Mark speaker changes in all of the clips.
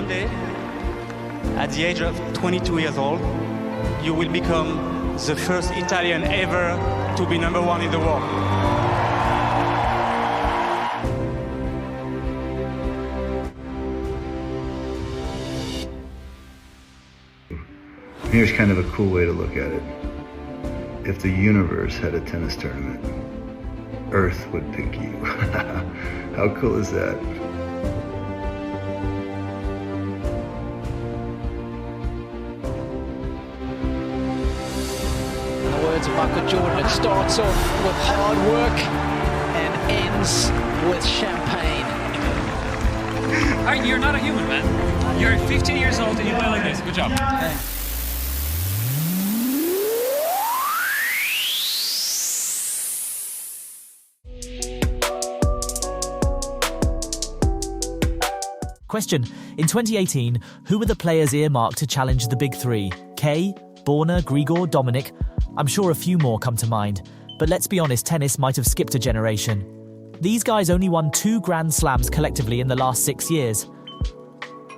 Speaker 1: one day, at the age of 22 years old, you will become the first Italian ever to be #1 in the world.
Speaker 2: Here's kind of a cool way to look at it. If the universe had a tennis tournament, Earth would pick you. How cool is that?
Speaker 3: In the words of Michael Jordan, it starts off with hard work and ends with champagne.
Speaker 4: You're not a human, man. You're 15 years old and you play like this. Good job.
Speaker 5: Question: in 2018, who were the players earmarked to challenge the big three? Kay, Borna, Grigor, Dominic? I'm sure a few more come to mind, but let's be honest, tennis might have skipped a generation. These guys only won 2 Grand Slams collectively in the last 6 years.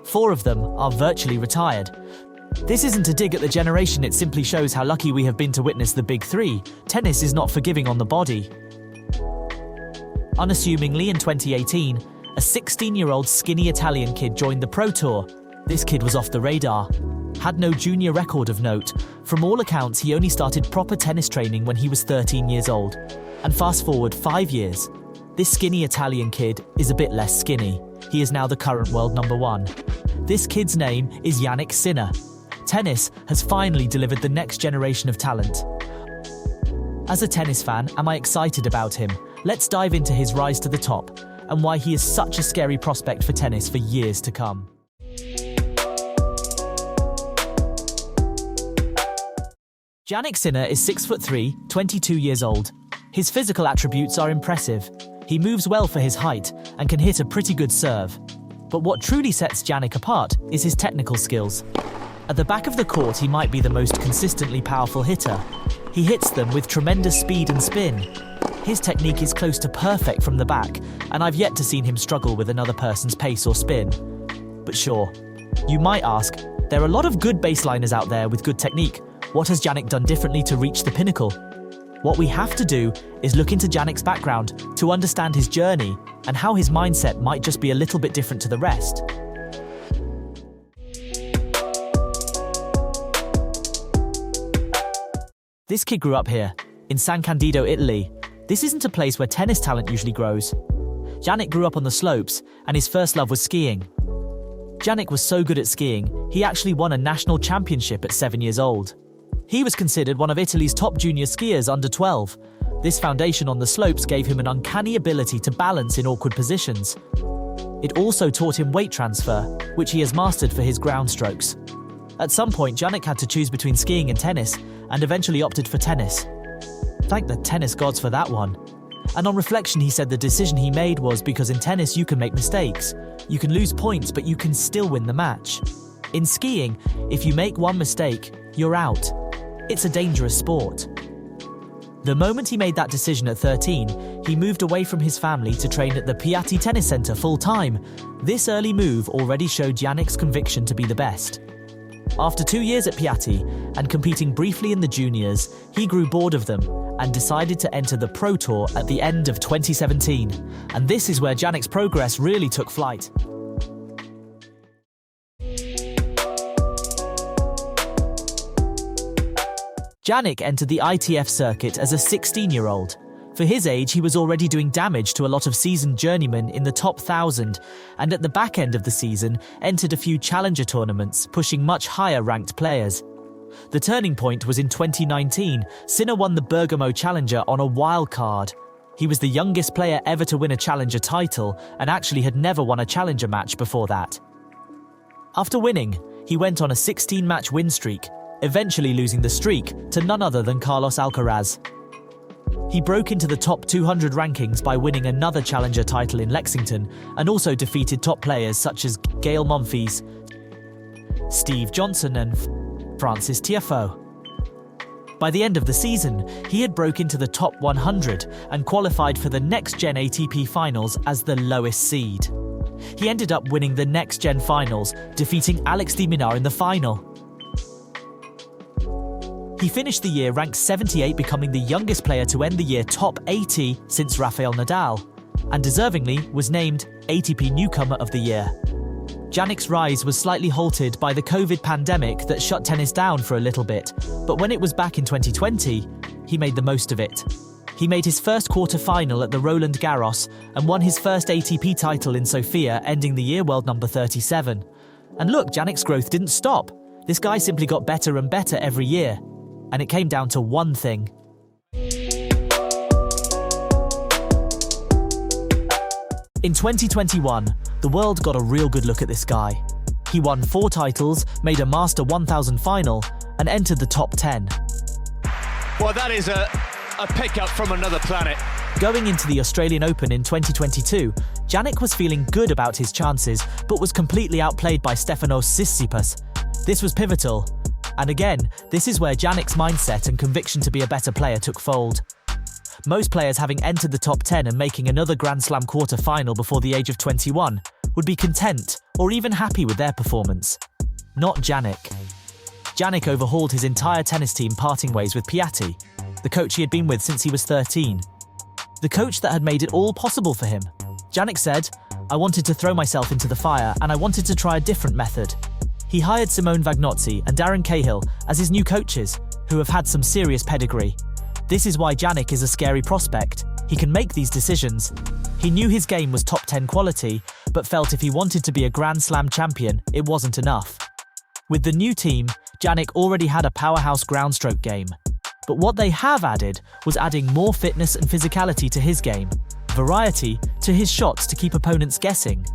Speaker 5: 4 of them are virtually retired. This isn't a dig at the generation, it simply shows how lucky we have been to witness the big three. Tennis is not forgiving on the body. Unassumingly, in 2018, a 16-year-old skinny Italian kid joined the Pro Tour. This kid was off the radar. Had no junior record of note. From all accounts, he only started proper tennis training when he was 13 years old. And fast forward 5 years. This skinny Italian kid is a bit less skinny. He is now the current world #1. This kid's name is Jannik Sinner. Tennis has finally delivered the next generation of talent. As a tennis fan, am I excited about him? Let's dive into his rise to the top and why he is such a scary prospect for tennis for years to come. Jannik Sinner is 6'3", 22 years old. His physical attributes are impressive. He moves well for his height and can hit a pretty good serve. But what truly sets Jannik apart is his technical skills. At the back of the court, he might be the most consistently powerful hitter. He hits them with tremendous speed and spin. His technique is close to perfect from the back, and I've yet to see him struggle with another person's pace or spin. But sure, you might ask, there are a lot of good baseliners out there with good technique. What has Jannik done differently to reach the pinnacle? What we have to do is look into Jannik's background to understand his journey and how his mindset might just be a little bit different to the rest. This kid grew up here, in San Candido, Italy. This isn't a place where tennis talent usually grows. Jannik grew up on the slopes, and his first love was skiing. Jannik was so good at skiing, he actually won a national championship at 7 years old. He was considered one of Italy's top junior skiers under 12. This foundation on the slopes gave him an uncanny ability to balance in awkward positions. It also taught him weight transfer, which he has mastered for his ground strokes. At some point, Jannik had to choose between skiing and tennis, and eventually opted for tennis. Thank the tennis gods for that one. And on reflection, he said the decision he made was because in tennis you can make mistakes. You can lose points, but you can still win the match. In skiing, if you make one mistake, you're out. It's a dangerous sport. The moment he made that decision at 13, he moved away from his family to train at the Piatti Tennis Center full-time. This early move already showed Jannik's conviction to be the best. After 2 years at Piatti and competing briefly in the juniors, he grew bored of them and decided to enter the Pro Tour at the end of 2017. And this is where Jannik's progress really took flight. Jannik entered the ITF circuit as a 16-year-old. For his age, he was already doing damage to a lot of seasoned journeymen in the top 1,000, and at the back end of the season, entered a few challenger tournaments, pushing much higher-ranked players. The turning point was in 2019. Sinner won the Bergamo Challenger on a wild card. He was the youngest player ever to win a challenger title, and actually had never won a challenger match before that. After winning, he went on a 16-match win streak, eventually losing the streak to none other than Carlos Alcaraz. He broke into the top 200 rankings by winning another challenger title in Lexington, and also defeated top players such as Gael Monfils, Steve Johnson and Francis Tiafoe. By the end of the season, he had broke into the top 100 and qualified for the next-gen ATP finals as the lowest seed. He ended up winning the next-gen finals, defeating Alex de Minaur in the final. He finished the year ranked 78, becoming the youngest player to end the year top 80 since Rafael Nadal, and deservingly was named ATP Newcomer of the Year. Jannik's rise was slightly halted by the COVID pandemic that shut tennis down for a little bit, but when it was back in 2020, he made the most of it. He made his first quarter-final at the Roland Garros and won his first ATP title in Sofia, ending the year world number 37. And look, Jannik's growth didn't stop. This guy simply got better and better every year. And it came down to one thing. In 2021, the world got a real good look at this guy. He won 4 titles, made a Master 1000 final, and entered the top 10.
Speaker 6: Well, that is a pickup from another planet.
Speaker 5: Going into the Australian Open in 2022, Jannik was feeling good about his chances, but was completely outplayed by Stefanos Tsitsipas. This was pivotal. And again, this is where Jannik's mindset and conviction to be a better player took fold. Most players having entered the top 10 and making another Grand Slam quarter-final before the age of 21 would be content or even happy with their performance. Not Jannik. Jannik overhauled his entire tennis team, parting ways with Piatti, the coach he had been with since he was 13. The coach that had made it all possible for him. Jannik said, "I wanted to throw myself into the fire and I wanted to try a different method." He hired Simone Vagnozzi and Darren Cahill as his new coaches, who have had some serious pedigree. This is why Jannik is a scary prospect. He can make these decisions. He knew his game was top 10 quality, but felt if he wanted to be a Grand Slam champion, it wasn't enough. With the new team, Jannik already had a powerhouse groundstroke game. But what they have added was adding more fitness and physicality to his game, variety to his shots to keep opponents guessing.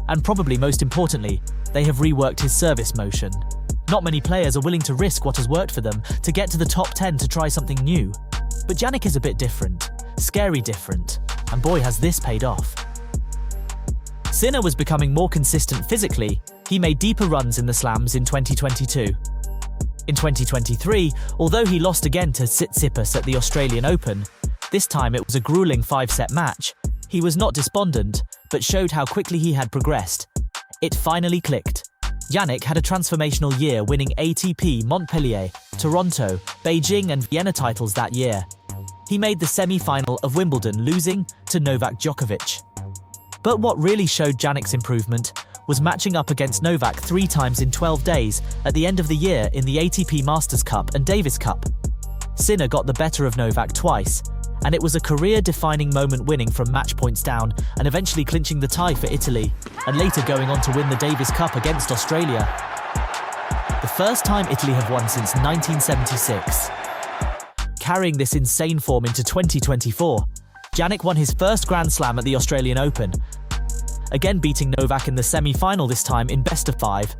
Speaker 5: And probably most importantly, they have reworked his service motion. Not many players are willing to risk what has worked for them to get to the top 10 to try something new. But Jannik is a bit different, scary different, and boy has this paid off. Sinner was becoming more consistent physically. He made deeper runs in the slams in 2022. In 2023, although he lost again to Tsitsipas at the Australian Open, this time it was a grueling 5-set match, he was not despondent, but showed how quickly he had progressed. It finally clicked. Jannik had a transformational year, winning ATP, Montpellier, Toronto, Beijing and Vienna titles that year. He made the semi-final of Wimbledon, losing to Novak Djokovic. But what really showed Jannik's improvement was matching up against Novak 3 times in 12 days at the end of the year in the ATP Masters Cup and Davis Cup. Sinner got the better of Novak twice, and it was a career-defining moment, winning from match points down and eventually clinching the tie for Italy, and later going on to win the Davis Cup against Australia. The first time Italy have won since 1976. Carrying this insane form into 2024, Jannik won his first Grand Slam at the Australian Open, again beating Novak in the semi-final, this time in best of 5,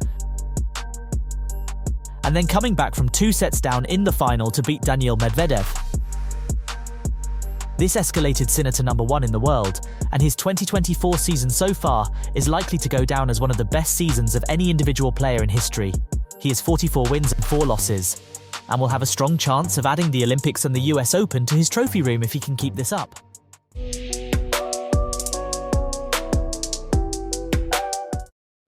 Speaker 5: and then coming back from 2 sets down in the final to beat Daniil Medvedev. This escalated Sinner to number 1 in the world, and his 2024 season so far is likely to go down as one of the best seasons of any individual player in history. He has 44 wins and 4 losses, and will have a strong chance of adding the Olympics and the US Open to his trophy room if he can keep this up.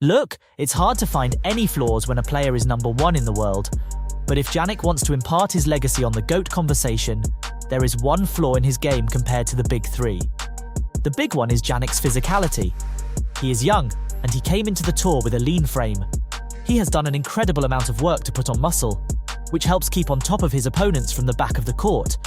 Speaker 5: Look, it's hard to find any flaws when a player is number 1 in the world, but if Jannik wants to impart his legacy on the GOAT conversation, there is one flaw in his game compared to the big 3. The big one is Jannik's physicality. He is young, and he came into the tour with a lean frame. He has done an incredible amount of work to put on muscle, which helps keep on top of his opponents from the back of the court.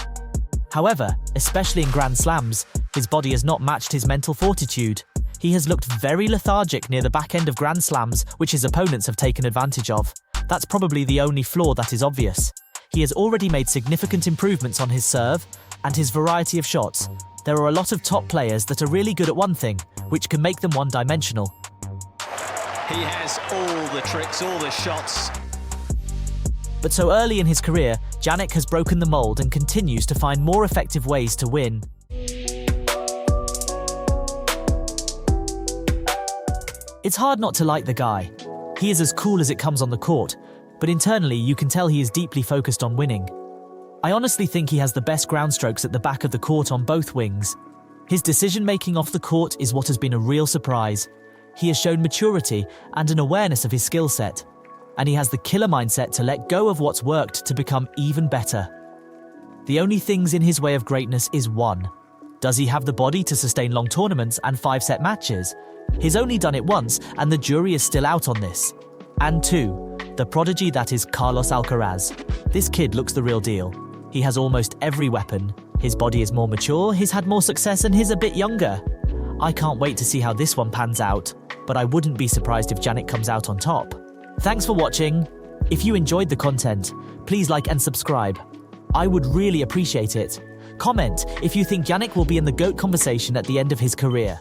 Speaker 5: However, especially in Grand Slams, his body has not matched his mental fortitude. He has looked very lethargic near the back end of Grand Slams, which his opponents have taken advantage of. That's probably the only flaw that is obvious. He has already made significant improvements on his serve and his variety of shots. There are a lot of top players that are really good at one thing, which can make them one-dimensional.
Speaker 6: He has all the tricks, all the shots.
Speaker 5: But so early in his career, Jannik has broken the mold and continues to find more effective ways to win. It's hard not to like the guy. He is as cool as it comes on the court, but internally you can tell he is deeply focused on winning. I honestly think he has the best ground strokes at the back of the court on both wings. His decision-making off the court is what has been a real surprise. He has shown maturity and an awareness of his skill set, and he has the killer mindset to let go of what's worked to become even better. The only things in his way of greatness is 1. Does he have the body to sustain long tournaments and 5-set matches? He's only done it once, and the jury is still out on this. And 2, the prodigy that is Carlos Alcaraz. This kid looks the real deal. He has almost every weapon. His body is more mature, he's had more success, and he's a bit younger. I can't wait to see how this one pans out, but I wouldn't be surprised if Jannik comes out on top. Thanks for watching. If you enjoyed the content, please like and subscribe. I would really appreciate it. Comment if you think Jannik will be in the GOAT conversation at the end of his career.